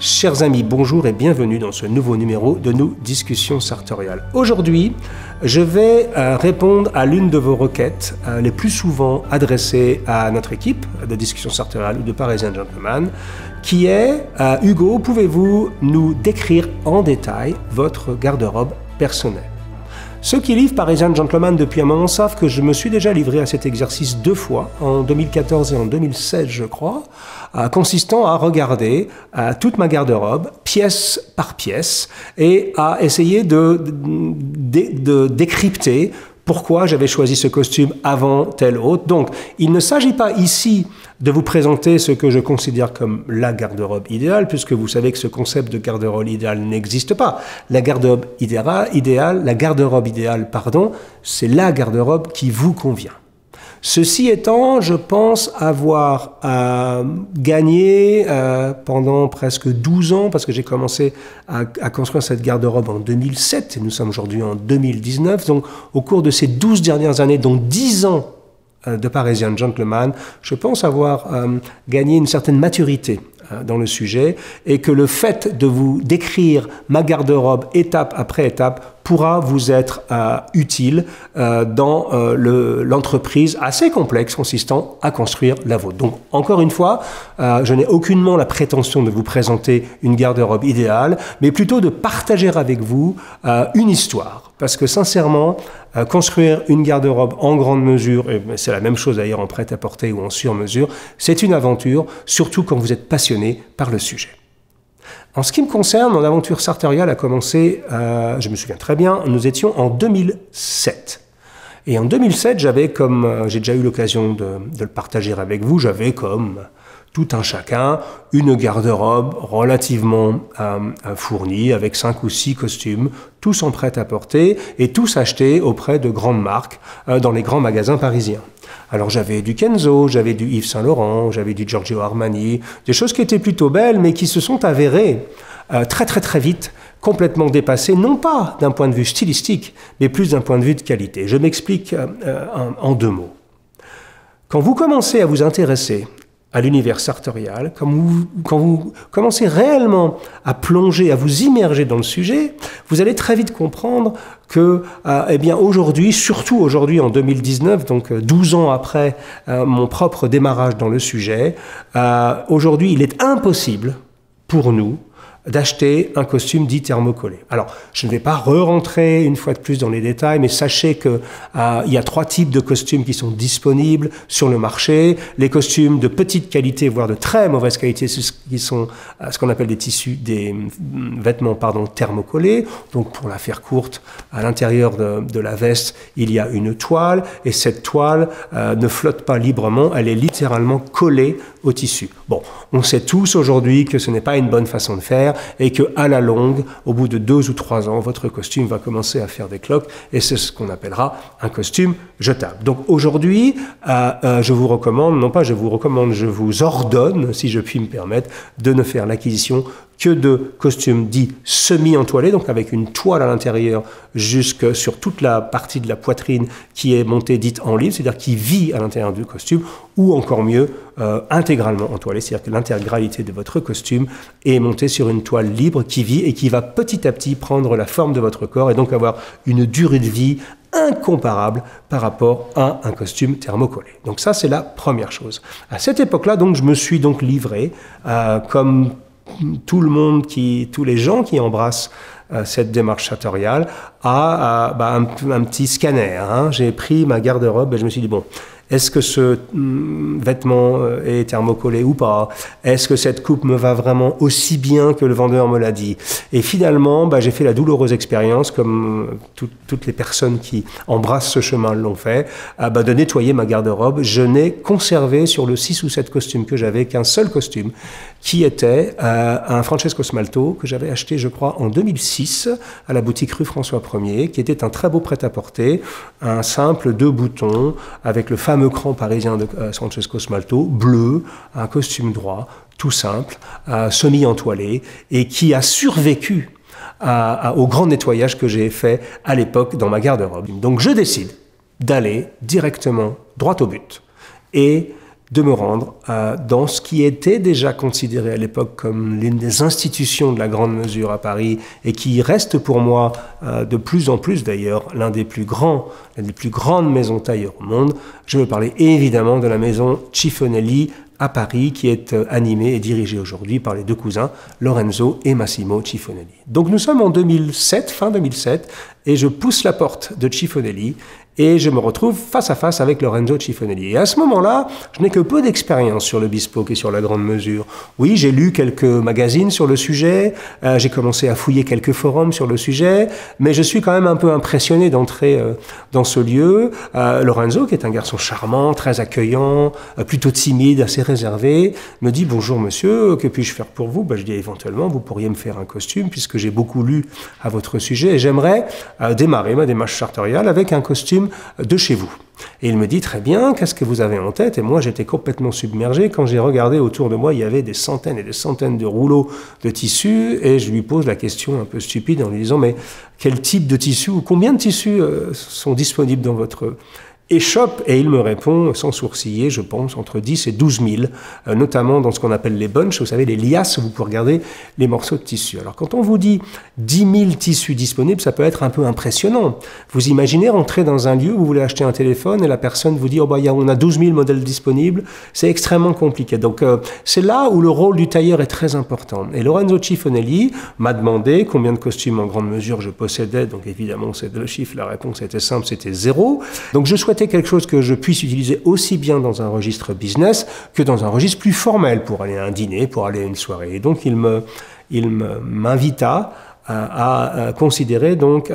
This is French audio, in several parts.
Chers amis, bonjour et bienvenue dans ce nouveau numéro de nos discussions sartoriales. Aujourd'hui, je vais répondre à l'une de vos requêtes les plus souvent adressées à notre équipe de discussions sartoriales ou de Parisian Gentleman, qui est Hugo, pouvez-vous nous décrire en détail votre garde-robe personnelle? Ceux qui livrent Parisian Gentleman depuis un moment savent que je me suis déjà livré à cet exercice 2 fois, en 2014 et en 2016 je crois, consistant à regarder toute ma garde-robe, pièce par pièce, et à essayer de décrypter pourquoi j'avais choisi ce costume avant tel autre. Donc, il ne s'agit pas ici de vous présenter ce que je considère comme la garde-robe idéale, puisque vous savez que ce concept de garde-robe idéale n'existe pas. La garde-robe idéale, c'est la garde-robe qui vous convient. Ceci étant, je pense avoir gagné pendant presque 12 ans, parce que j'ai commencé à construire cette garde-robe en 2007, et nous sommes aujourd'hui en 2019, donc au cours de ces 12 dernières années, donc 10 ans de Parisian Gentleman, je pense avoir gagné une certaine maturité dans le sujet, et que le fait de vous décrire ma garde-robe étape après étape pourra vous être utile dans l'entreprise assez complexe consistant à construire la vôtre. Donc, encore une fois, je n'ai aucunement la prétention de vous présenter une garde-robe idéale, mais plutôt de partager avec vous une histoire. Parce que sincèrement, construire une garde-robe en grande mesure, et c'est la même chose d'ailleurs en prêt-à-porter ou en sur-mesure, c'est une aventure, surtout quand vous êtes passionné par le sujet. En ce qui me concerne, mon aventure sartoriale a commencé, je me souviens très bien, nous étions en 2007. Et en 2007, j'avais comme, j'ai déjà eu l'occasion de le partager avec vous, j'avais comme tout un chacun une garde-robe relativement fournie avec 5 ou 6 costumes, tous en prêt-à-porter et tous achetés auprès de grandes marques dans les grands magasins parisiens. Alors j'avais du Kenzo, j'avais du Yves Saint Laurent, j'avais du Giorgio Armani, des choses qui étaient plutôt belles mais qui se sont avérées très vite complètement dépassées, non pas d'un point de vue stylistique, mais plus d'un point de vue de qualité. Je m'explique en 2 mots. Quand vous commencez à vous intéresser à l'univers sartorial, quand vous commencez réellement à plonger, à vous immerger dans le sujet, vous allez très vite comprendre que, eh bien, aujourd'hui, surtout aujourd'hui en 2019, donc 12 ans après mon propre démarrage dans le sujet, aujourd'hui, il est impossible pour nous d'acheter un costume dit thermocollé. Alors, je ne vais pas re-rentrer une fois de plus dans les détails, mais sachez que il y a 3 types de costumes qui sont disponibles sur le marché. Les costumes de petite qualité, voire de très mauvaise qualité, qui sont ce qu'on appelle des vêtements thermocollés. Donc, pour la faire courte, à l'intérieur de la veste, il y a une toile, et cette toile ne flotte pas librement, elle est littéralement collée au tissu. Bon, on sait tous aujourd'hui que ce n'est pas une bonne façon de faire, et qu'à la longue, au bout de 2 ou 3 ans, votre costume va commencer à faire des cloques, et c'est ce qu'on appellera un costume jetable. Donc aujourd'hui, je vous recommande, non pas je vous recommande, je vous ordonne, si je puis me permettre, de ne faire l'acquisition que de costumes dits semi-entoilés, donc avec une toile à l'intérieur jusque sur toute la partie de la poitrine qui est montée dite en livre, c'est-à-dire qui vit à l'intérieur du costume, ou encore mieux, intégralement entoilé, c'est-à-dire que l'intégralité de votre costume est montée sur une toile libre qui vit et qui va petit à petit prendre la forme de votre corps et donc avoir une durée de vie incomparable par rapport à un costume thermocollé. Donc ça, c'est la première chose. À cette époque-là, donc, je me suis donc livré comme tous les gens qui embrassent cette démarche sartoriale à un petit scanner. J'ai pris ma garde-robe et je me suis dit, bon, est-ce que ce vêtement est thermocollé ou pas? Est-ce que cette coupe me va vraiment aussi bien que le vendeur me l'a dit? Et finalement, j'ai fait la douloureuse expérience, comme toutes les personnes qui embrassent ce chemin l'ont fait, de nettoyer ma garde-robe. Je n'ai conservé sur le 6 ou 7 costumes que j'avais qu'un seul costume, qui était un Francesco Smalto que j'avais acheté, je crois, en 2006 à la boutique rue François 1er, qui était un très beau prêt-à-porter, un simple 2 boutons avec le fameux cran parisien de Francesco Smalto, bleu, un costume droit, tout simple, semi-entoilé, et qui a survécu au grand nettoyage que j'ai fait à l'époque dans ma garde-robe. Donc je décide d'aller directement droit au but et de me rendre dans ce qui était déjà considéré à l'époque comme l'une des institutions de la grande mesure à Paris et qui reste pour moi de plus en plus d'ailleurs l'une des plus grandes maisons tailleur au monde. Je veux parler évidemment de la maison Cifonelli à Paris qui est animée et dirigée aujourd'hui par les deux cousins Lorenzo et Massimo Cifonelli. Donc nous sommes en 2007, fin 2007, et je pousse la porte de Cifonelli et je me retrouve face à face avec Lorenzo Cifonelli. Et à ce moment-là, je n'ai que peu d'expérience sur le bespoke et sur la grande mesure. Oui, j'ai lu quelques magazines sur le sujet, j'ai commencé à fouiller quelques forums sur le sujet, mais je suis quand même un peu impressionné d'entrer dans ce lieu. Lorenzo, qui est un garçon charmant, très accueillant, plutôt timide, assez réservé, me dit « Bonjour monsieur, que puis-je faire pour vous ?» Je dis « Éventuellement, vous pourriez me faire un costume, puisque j'ai beaucoup lu à votre sujet, et j'aimerais démarrer ma démarche sartoriale avec un costume de chez vous. » Et il me dit « Très bien, qu'est-ce que vous avez en tête ?» Et moi, j'étais complètement submergé. Quand j'ai regardé autour de moi, il y avait des centaines et des centaines de rouleaux de tissus, et je lui pose la question un peu stupide en lui disant « Mais quel type de tissu ou combien de tissus sont disponibles dans votre échoppe ?» Et il me répond, sans sourciller, je pense, entre 10 et 12 000, notamment dans ce qu'on appelle les bunches, vous savez, les liasses où vous pouvez regarder les morceaux de tissu. Alors, quand on vous dit 10 000 tissus disponibles, ça peut être un peu impressionnant. Vous imaginez rentrer dans un lieu où vous voulez acheter un téléphone et la personne vous dit « Oh, bah, on a 12 000 modèles disponibles », c'est extrêmement compliqué. Donc, c'est là où le rôle du tailleur est très important. Et Lorenzo Cifonelli m'a demandé combien de costumes en grande mesure je possédais. Donc, évidemment, c'est le chiffre, la réponse était simple, c'était 0. Donc, je souhaitais quelque chose que je puisse utiliser aussi bien dans un registre business que dans un registre plus formel pour aller à un dîner, pour aller à une soirée. Et donc, il m'invita à considérer donc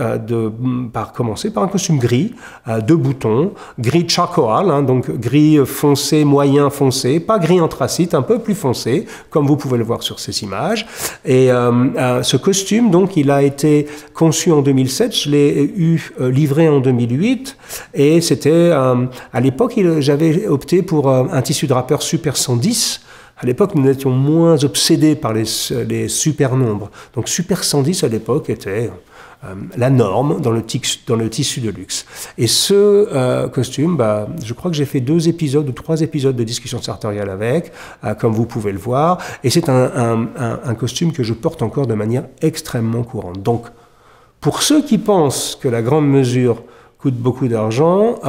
commencer par un costume gris, de boutons, gris charcoal, donc gris foncé, moyen foncé, pas gris anthracite, un peu plus foncé, comme vous pouvez le voir sur ces images. Et ce costume, donc, il a été conçu en 2007, je l'ai livré en 2008, et c'était, à l'époque, j'avais opté pour un tissu drapeur Super 110. À l'époque, nous étions moins obsédés par les supernombres. Donc, Super 110, à l'époque, était la norme dans le tissu de luxe. Et ce costume, je crois que j'ai fait 2 épisodes ou 3 épisodes de discussion sartoriale avec, comme vous pouvez le voir. Et c'est un costume que je porte encore de manière extrêmement courante. Donc, pour ceux qui pensent que la grande mesure coûte beaucoup d'argent.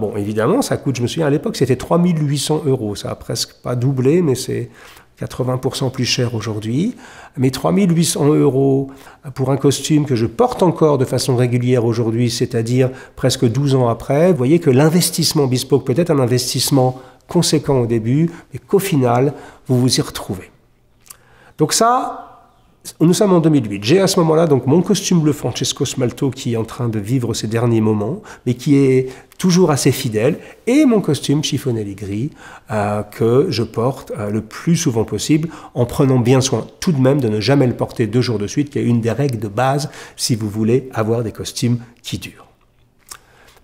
Bon, évidemment, ça coûte, je me souviens, à l'époque, c'était 3 800 €. Ça a presque pas doublé, mais c'est 80% plus cher aujourd'hui. Mais 3 800 € pour un costume que je porte encore de façon régulière aujourd'hui, c'est-à-dire presque 12 ans après, vous voyez que l'investissement bespoke peut être un investissement conséquent au début, mais qu'au final, vous vous y retrouvez. Donc ça, nous sommes en 2008. J'ai à ce moment-là donc mon costume bleu Francesco Smalto qui est en train de vivre ses derniers moments, mais qui est toujours assez fidèle, et mon costume Cifonelli gris que je porte le plus souvent possible, en prenant bien soin tout de même de ne jamais le porter 2 jours de suite, qui est une des règles de base si vous voulez avoir des costumes qui durent.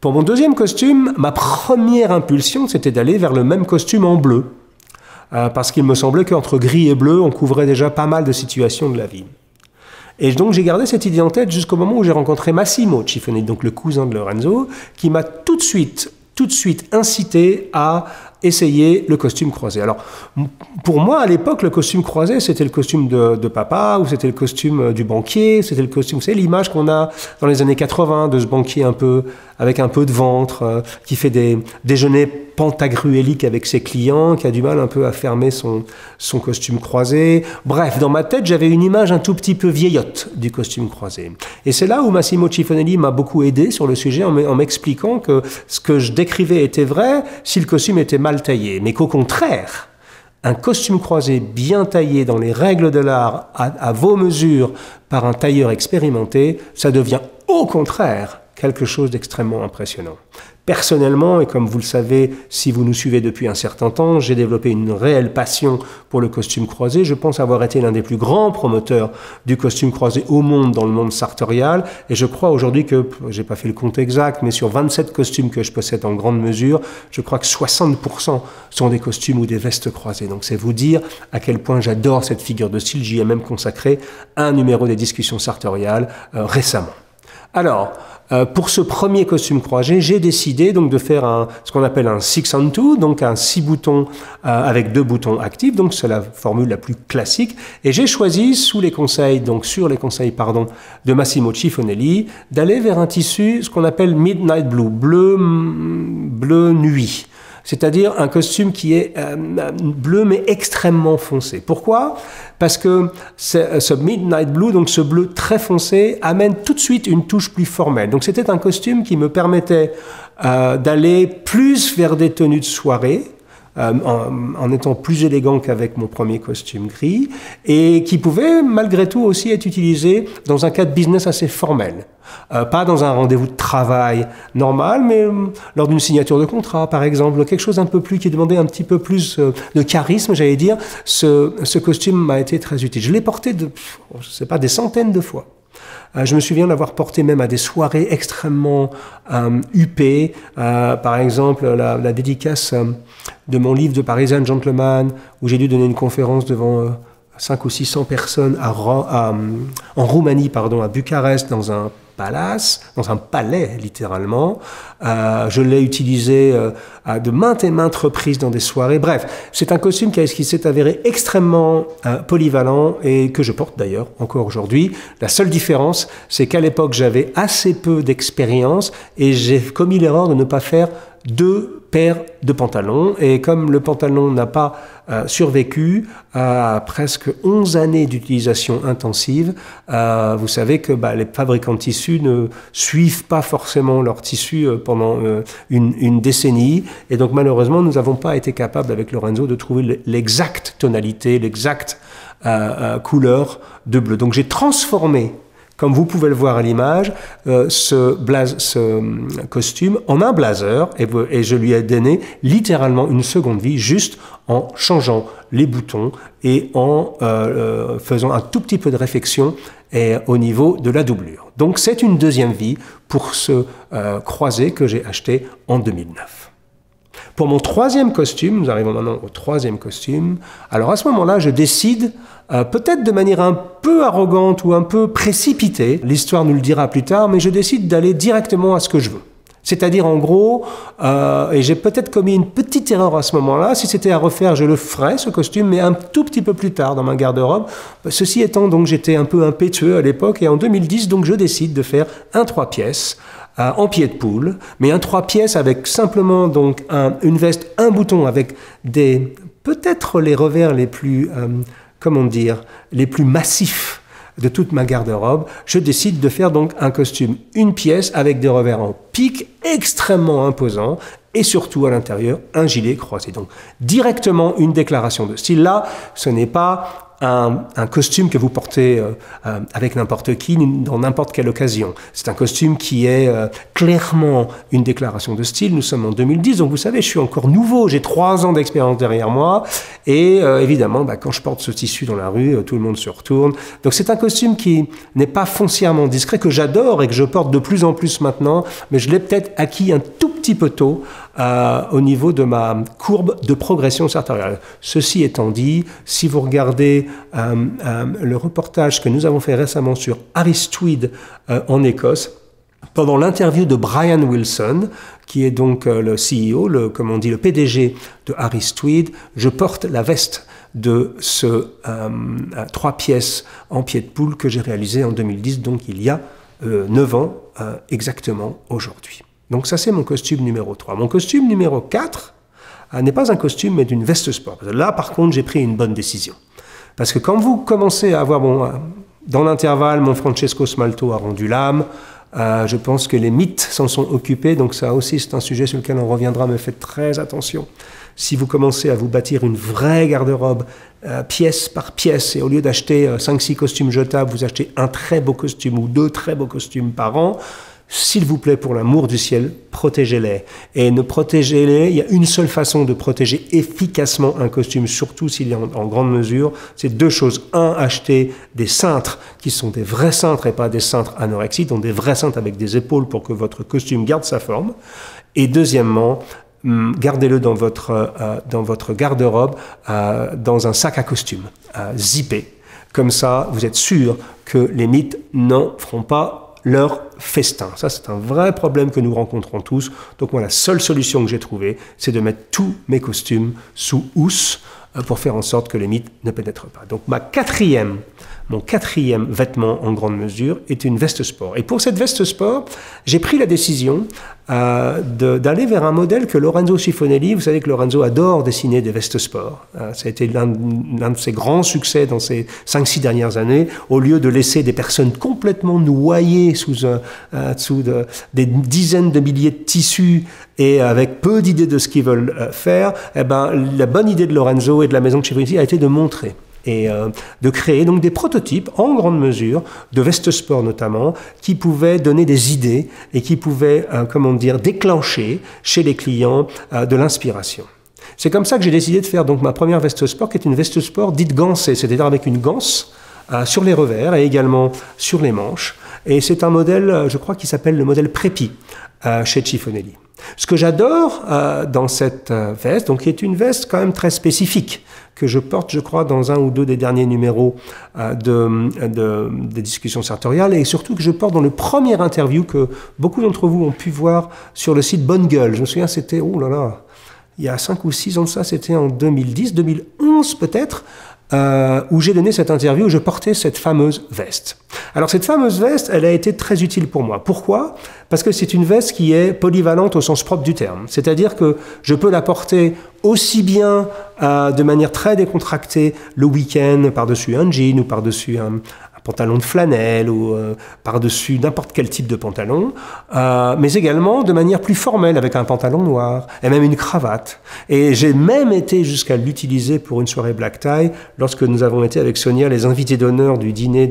Pour mon deuxième costume, ma première impulsion, c'était d'aller vers le même costume en bleu. Parce qu'il me semblait qu'entre gris et bleu, on couvrait déjà pas mal de situations de la vie. Et donc j'ai gardé cette idée en tête jusqu'au moment où j'ai rencontré Massimo Cifonelli, donc le cousin de Lorenzo, qui m'a tout de suite incité à essayer le costume croisé. Alors, pour moi, à l'époque, le costume croisé, c'était le costume de papa, ou c'était le costume du banquier, c'était le costume, vous savez, l'image qu'on a dans les années 80 de ce banquier avec un peu de ventre, qui fait des déjeuners pantagruéliques avec ses clients, qui a du mal un peu à fermer son costume croisé. Bref, dans ma tête, j'avais une image un tout petit peu vieillotte du costume croisé. Et c'est là où Massimo Cifonelli m'a beaucoup aidé sur le sujet en m'expliquant que ce que je décrivais était vrai si le costume était mal taillé, mais qu'au contraire, un costume croisé bien taillé dans les règles de l'art, à vos mesures, par un tailleur expérimenté, ça devient au contraire quelque chose d'extrêmement impressionnant. Personnellement, et comme vous le savez, si vous nous suivez depuis un certain temps, j'ai développé une réelle passion pour le costume croisé. Je pense avoir été l'un des plus grands promoteurs du costume croisé au monde, dans le monde sartorial. Et je crois aujourd'hui que, j'ai pas fait le compte exact, mais sur 27 costumes que je possède en grande mesure, je crois que 60% sont des costumes ou des vestes croisées. Donc c'est vous dire à quel point j'adore cette figure de style. J'y ai même consacré un numéro des discussions sartoriales récemment. Alors, pour ce premier costume croisé, j'ai décidé donc de faire ce qu'on appelle un 6-on-2, donc un 6 boutons avec 2 boutons actifs, donc c'est la formule la plus classique. Et j'ai choisi, sur les conseils de Massimo Cifonelli, d'aller vers un tissu, ce qu'on appelle Midnight Blue, bleu nuit. C'est-à-dire un costume qui est bleu mais extrêmement foncé. Pourquoi? Parce que ce Midnight Blue, donc ce bleu très foncé, amène tout de suite une touche plus formelle. Donc c'était un costume qui me permettait d'aller plus vers des tenues de soirée, en étant plus élégant qu'avec mon premier costume gris, et qui pouvait malgré tout aussi être utilisé dans un cadre business assez formel. Pas dans un rendez-vous de travail normal, mais lors d'une signature de contrat, par exemple, quelque chose un peu plus, qui demandait un petit peu plus de charisme, j'allais dire. Ce costume m'a été très utile. Je l'ai porté je sais pas, des centaines de fois. Je me souviens l'avoir porté même à des soirées extrêmement huppées. Par exemple, la dédicace de mon livre de Parisian Gentleman, où j'ai dû donner une conférence devant 500 ou 600 personnes en Roumanie, à Bucarest, dans un palais littéralement. Je l'ai utilisé de maintes et maintes reprises dans des soirées. Bref, c'est un costume qui s'est avéré extrêmement polyvalent et que je porte d'ailleurs encore aujourd'hui. La seule différence, c'est qu'à l'époque, j'avais assez peu d'expérience et j'ai commis l'erreur de ne pas faire 2 paires de pantalons. Et comme le pantalon n'a pas survécu à presque 11 années d'utilisation intensive, vous savez que les fabricants de tissus ne suivent pas forcément leur tissu pendant une décennie. Et donc malheureusement, nous n'avons pas été capables avec Lorenzo de trouver l'exacte tonalité, l'exacte couleur de bleu. Donc j'ai transformé, comme vous pouvez le voir à l'image, ce costume en un blazer, et je lui ai donné littéralement une seconde vie juste en changeant les boutons et en faisant un tout petit peu de réflexion au niveau de la doublure. Donc c'est une deuxième vie pour ce croisé que j'ai acheté en 2009. Pour mon troisième costume, nous arrivons maintenant au troisième costume, alors à ce moment-là, je décide, peut-être de manière un peu arrogante ou un peu précipitée, l'histoire nous le dira plus tard, mais je décide d'aller directement à ce que je veux. C'est-à-dire en gros, et j'ai peut-être commis une petite erreur à ce moment-là, si c'était à refaire, je le ferais, ce costume, mais un tout petit peu plus tard dans ma garde-robe. Ceci étant, donc j'étais un peu impétueux à l'époque, et en 2010, donc je décide de faire un 3 pièces, en pied de poule, mais un 3 pièces avec simplement donc une veste, un bouton avec peut-être les revers les plus, les plus massifs de toute ma garde-robe. Je décide de faire donc un costume, une pièce avec des revers en pique extrêmement imposants et surtout à l'intérieur un gilet croisé. Donc directement une déclaration de style. Là, ce n'est pas un costume que vous portez avec n'importe qui, dans n'importe quelle occasion. C'est un costume qui est clairement une déclaration de style. Nous sommes en 2010, donc vous savez, je suis encore nouveau, j'ai 3 ans d'expérience derrière moi, et évidemment, quand je porte ce tissu dans la rue, tout le monde se retourne. Donc c'est un costume qui n'est pas foncièrement discret, que j'adore et que je porte de plus en plus maintenant, mais je l'ai peut-être acquis un tout petit peu tôt au niveau de ma courbe de progression sartoriale. Ceci étant dit, si vous regardez le reportage que nous avons fait récemment sur Harris Tweed en Écosse, pendant l'interview de Brian Wilson, qui est donc le CEO, le PDG de Harris Tweed, je porte la veste de ce 3 pièces en pied de poule que j'ai réalisé en 2010, donc il y a 9 ans exactement aujourd'hui. Donc ça, c'est mon costume numéro 3. Mon costume numéro 4 n'est pas un costume, mais d'une veste sport. Là, par contre, j'ai pris une bonne décision. Parce que quand vous commencez à avoir, dans l'intervalle, mon Francesco Smalto a rendu l'âme, je pense que les mythes s'en sont occupés, donc ça aussi, c'est un sujet sur lequel on reviendra, mais faites très attention. Si vous commencez à vous bâtir une vraie garde-robe, pièce par pièce, et au lieu d'acheter 5-6 costumes jetables, vous achetez un très beau costume ou 2 très beaux costumes par an, s'il vous plaît, pour l'amour du ciel, protégez-les. Et ne protégez-les, il y a une seule façon de protéger efficacement un costume, surtout s'il est en grande mesure, c'est 2 choses. 1, acheter des cintres qui sont des vrais cintres et pas des cintres anorexiques, donc des vrais cintres avec des épaules pour que votre costume garde sa forme. Et deuxièmement, gardez-le dans votre garde-robe, dans un sac à costume, zippé. Comme ça, vous êtes sûr que les mythes n'en feront pas leur festin. Ça, c'est un vrai problème que nous rencontrons tous. Donc moi, la seule solution que j'ai trouvée, c'est de mettre tous mes costumes sous housse pour faire en sorte que les mythes ne pénètrent pas. Donc mon quatrième vêtement en grande mesure est une veste sport. Et pour cette veste sport, j'ai pris la décision d'aller vers un modèle que Lorenzo Schiafonelli, vous savez que Lorenzo adore dessiner des vestes sport. Ça a été l'un de ses grands succès dans ces 5-6 dernières années. Au lieu de laisser des personnes complètement noyées sous des dizaines de milliers de tissus et avec peu d'idées de ce qu'ils veulent faire, eh ben, la bonne idée de Lorenzo et de la maison de Schiafonelli a été de montrer et de créer donc des prototypes en grande mesure de vestes sport notamment qui pouvaient donner des idées et qui pouvaient déclencher chez les clients de l'inspiration. C'est comme ça que j'ai décidé de faire donc ma première veste sport qui est une veste sport dite gancée, c'est-à-dire avec une ganse sur les revers et également sur les manches, et c'est un modèle je crois qui s'appelle le modèle Prépi chez Schiafonelli. Ce que j'adore dans cette veste, donc qui est une veste quand même très spécifique, que je porte, je crois, dans un ou deux des derniers numéros des discussions sartoriales, et surtout que je porte dans le premier interview que beaucoup d'entre vous ont pu voir sur le site Bonne Gueule. Je me souviens, c'était, oh là là, il y a 5 ou 6 ans de ça, c'était en 2010, 2011 peut-être, où j'ai donné cette interview où je portais cette fameuse veste. Alors cette fameuse veste, elle a été très utile pour moi. Pourquoi? Parce que c'est une veste qui est polyvalente au sens propre du terme. C'est-à-dire que je peux la porter aussi bien de manière très décontractée le week-end par-dessus un jean ou par-dessus un pantalon de flanelle ou par-dessus n'importe quel type de pantalon, mais également de manière plus formelle avec un pantalon noir et même une cravate. Et j'ai même été jusqu'à l'utiliser pour une soirée black tie lorsque nous avons été avec Sonia les invités d'honneur du dîner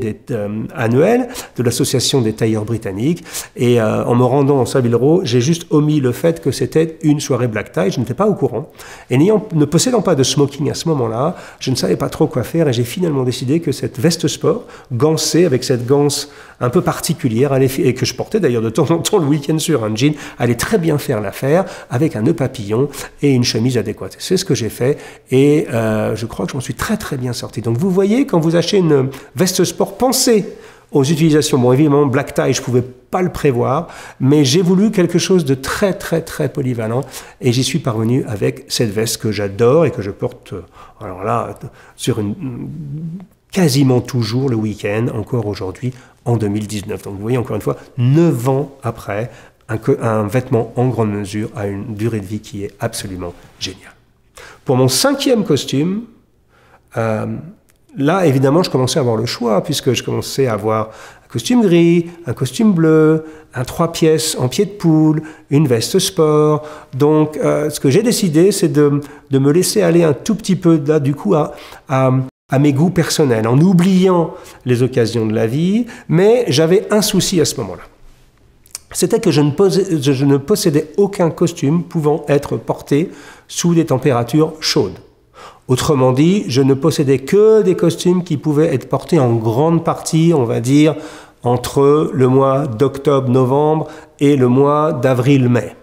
annuel de l'association des tailleurs britanniques. Et en me rendant en Savile Row, j'ai juste omis le fait que c'était une soirée black tie. Je n'étais pas au courant. Et ne possédant pas de smoking à ce moment-là, je ne savais pas trop quoi faire et j'ai finalement décidé que cette veste sport gancée, avec cette ganse un peu particulière, et que je portais d'ailleurs de temps en temps le week-end sur un jean, allait très bien faire l'affaire avec un nœud papillon et une chemise adéquate. C'est ce que j'ai fait et je crois que je m'en suis très très bien sorti. Donc vous voyez, quand vous achetez une veste sport, pensez aux utilisations. Bon, évidemment, black tie, je ne pouvais pas le prévoir, mais j'ai voulu quelque chose de très très très polyvalent et j'y suis parvenu avec cette veste que j'adore et que je porte, alors là, quasiment toujours le week-end, encore aujourd'hui, en 2019. Donc vous voyez, encore une fois, 9 ans après, un vêtement en grande mesure a une durée de vie qui est absolument géniale. Pour mon 5e costume, là, évidemment, je commençais à avoir le choix, puisque je commençais à avoir un costume gris, un costume bleu, un 3 pièces en pied de poule, une veste sport. Donc, ce que j'ai décidé, c'est de me laisser aller un tout petit peu, là, du coup, à mes goûts personnels, en oubliant les occasions de la vie, mais j'avais un souci à ce moment-là. C'était que je ne possédais aucun costume pouvant être porté sous des températures chaudes. Autrement dit, je ne possédais que des costumes qui pouvaient être portés en grande partie, on va dire, entre le mois d'octobre-novembre et le mois d'avril-mai.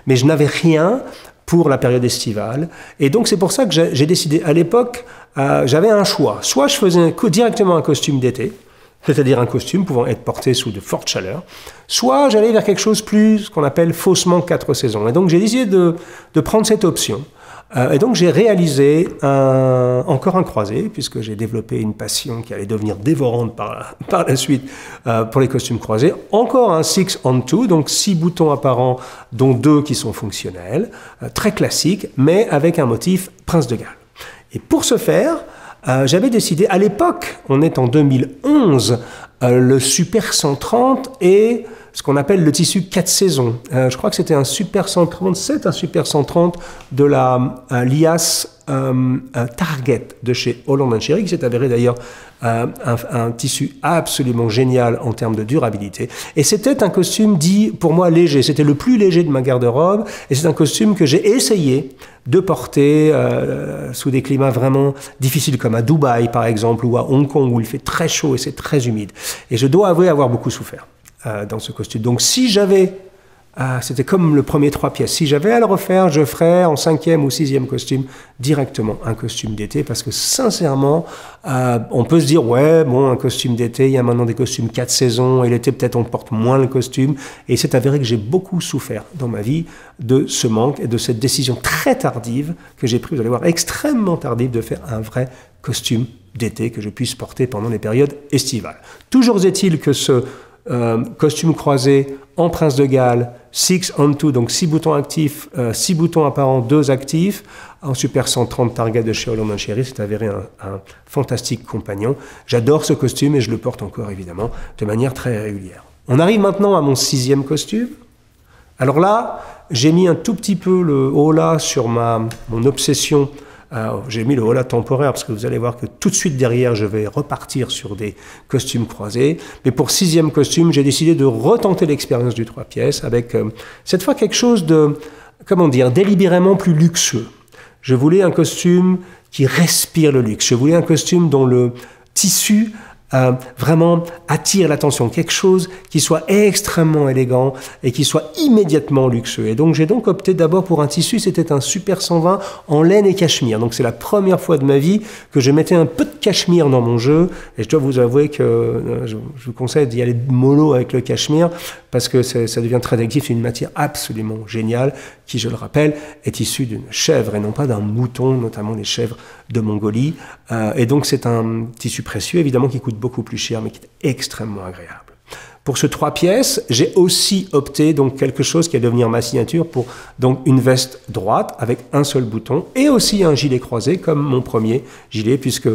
Mais je n'avais rien pour la période estivale. Et donc c'est pour ça que j'ai décidé, à l'époque, j'avais un choix. Soit je faisais directement un costume d'été, c'est-à-dire un costume pouvant être porté sous de fortes chaleurs, soit j'allais vers quelque chose plus, ce qu'on appelle faussement 4 saisons. Et donc j'ai décidé de prendre cette option. Et donc j'ai réalisé encore un croisé, puisque j'ai développé une passion qui allait devenir dévorante par la suite pour les costumes croisés. Encore un 6 on 2, donc 6 boutons apparents, dont 2 qui sont fonctionnels, très classique, mais avec un motif Prince de Galles. Et pour ce faire, j'avais décidé, à l'époque, on est en 2011, le Super 130 et ce qu'on appelle le tissu 4 saisons. Je crois que c'était un Super 130, c'est un Super 130 de la liasse Target de chez Holland & Sherry, qui s'est avéré d'ailleurs un tissu absolument génial en termes de durabilité. Et c'était un costume dit, pour moi, léger. C'était le plus léger de ma garde-robe, et c'est un costume que j'ai essayé de porter sous des climats vraiment difficiles, comme à Dubaï, par exemple, ou à Hong Kong, où il fait très chaud et c'est très humide. Et je dois avouer avoir beaucoup souffert dans ce costume. Donc si j'avais c'était comme le premier 3 pièces. Si j'avais à le refaire, je ferais en 5e ou 6e costume directement un costume d'été parce que sincèrement, on peut se dire ouais, bon, un costume d'été, il y a maintenant des costumes 4 saisons et l'été peut-être on porte moins le costume et c'est avéré que j'ai beaucoup souffert dans ma vie de ce manque et de cette décision très tardive que j'ai prise, vous allez voir, extrêmement tardive de faire un vrai costume d'été que je puisse porter pendant les périodes estivales. Toujours est-il que ce costume croisé en Prince de Galles, 6 on 2, donc 6 boutons actifs, 6 boutons apparents, 2 actifs, en Super 130 Target de chez Holland & Sherry, c'est avéré un fantastique compagnon. J'adore ce costume et je le porte encore évidemment de manière très régulière. On arrive maintenant à mon 6e costume. Alors là, j'ai mis un tout petit peu le holà sur mon obsession. J'ai mis le holà temporaire parce que vous allez voir que tout de suite derrière, je vais repartir sur des costumes croisés. Mais pour 6e costume, j'ai décidé de retenter l'expérience du 3 pièces avec cette fois quelque chose de, comment dire, délibérément plus luxueux. Je voulais un costume qui respire le luxe. Je voulais un costume dont le tissu vraiment attire l'attention, quelque chose qui soit extrêmement élégant et qui soit immédiatement luxueux. Et donc j'ai donc opté d'abord pour un tissu, c'était un Super 120 en laine et cachemire. Donc c'est la première fois de ma vie que je mettais un peu de cachemire dans mon jeu. Et je dois vous avouer que je vous conseille d'y aller mollo avec le cachemire parce que ça devient très actif. C'est une matière absolument géniale qui, je le rappelle, est issue d'une chèvre et non pas d'un mouton, notamment les chèvres de Mongolie. Et donc c'est un tissu précieux, évidemment, qui coûte beaucoup plus cher, mais qui est extrêmement agréable. Pour ce 3 pièces, j'ai aussi opté donc quelque chose qui va devenir ma signature pour donc une veste droite avec un seul bouton et aussi un gilet croisé comme mon premier gilet puisque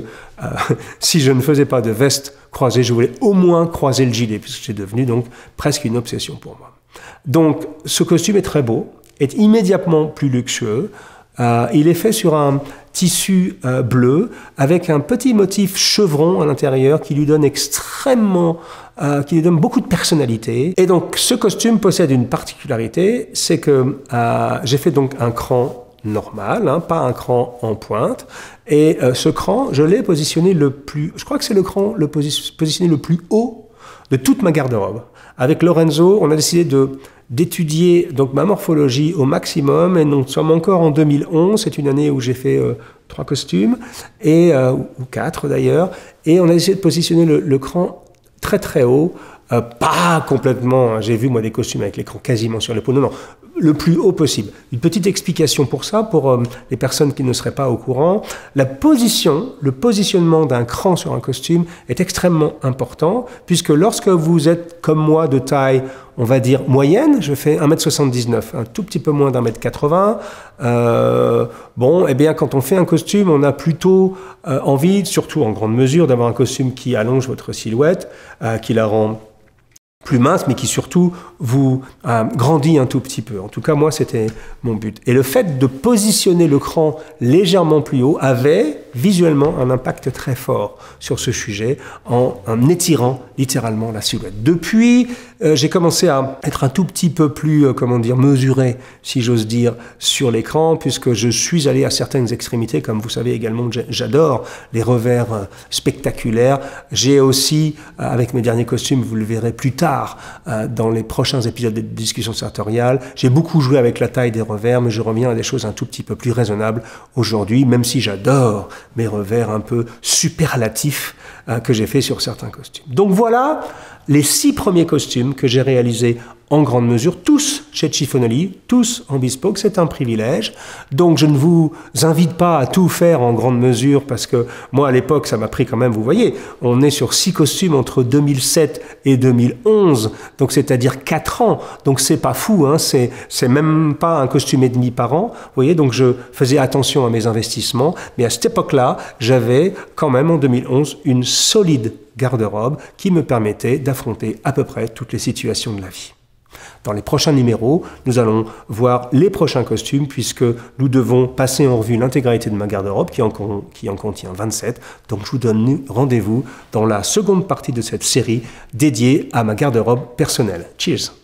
si je ne faisais pas de veste croisée, je voulais au moins croiser le gilet puisque c'est devenu donc presque une obsession pour moi. Donc ce costume est très beau, est immédiatement plus luxueux. Il est fait sur un tissu bleu avec un petit motif chevron à l'intérieur qui lui donne qui lui donne beaucoup de personnalité. Et donc ce costume possède une particularité, c'est que j'ai fait donc un cran normal, hein, pas un cran en pointe. Et ce cran, je l'ai positionné je crois que c'est le cran positionné le plus haut de toute ma garde-robe. Avec Lorenzo, on a décidé d'étudier donc ma morphologie au maximum et nous sommes encore en 2011, c'est une année où j'ai fait 3 costumes, ou 4 d'ailleurs, et on a essayé de positionner le cran très très haut, pas complètement, hein, j'ai vu moi des costumes avec l'écran quasiment sur l'épaule, non, le plus haut possible. Une petite explication pour ça, pour les personnes qui ne seraient pas au courant, le positionnement d'un cran sur un costume est extrêmement important, puisque lorsque vous êtes comme moi de taille, on va dire moyenne, je fais 1m79, un tout petit peu moins d'1m80, bon, eh bien quand on fait un costume, on a plutôt envie, surtout en grande mesure, d'avoir un costume qui allonge votre silhouette, qui la rend plus mince, mais qui surtout vous grandit un tout petit peu. En tout cas, moi, c'était mon but. Et le fait de positionner le cran légèrement plus haut avait visuellement un impact très fort sur ce sujet en étirant littéralement la silhouette. Depuis, j'ai commencé à être un tout petit peu plus, comment dire, mesuré, si j'ose dire, sur l'écran, puisque je suis allé à certaines extrémités, comme vous savez également, j'adore les revers spectaculaires. J'ai aussi, avec mes derniers costumes, vous le verrez plus tard, dans les prochains épisodes de discussion sartoriale, j'ai beaucoup joué avec la taille des revers, mais je reviens à des choses un tout petit peu plus raisonnables aujourd'hui, même si j'adore mes revers un peu superlatifs que j'ai fait sur certains costumes. Donc voilà les 6 premiers costumes que j'ai réalisés en grande mesure, tous chez Chiffonelli, tous en bespoke, c'est un privilège. Donc je ne vous invite pas à tout faire en grande mesure parce que moi à l'époque ça m'a pris quand même, vous voyez, on est sur 6 costumes entre 2007 et 2011, donc c'est-à-dire 4 ans, donc c'est pas fou, hein, c'est même pas un costume et demi par an, vous voyez, donc je faisais attention à mes investissements, mais à cette époque-là, j'avais quand même en 2011 une solide garde-robe qui me permettait d'affronter à peu près toutes les situations de la vie. Dans les prochains numéros, nous allons voir les prochains costumes puisque nous devons passer en revue l'intégralité de ma garde-robe qui en contient 27. Donc je vous donne rendez-vous dans la seconde partie de cette série dédiée à ma garde-robe personnelle. Cheers!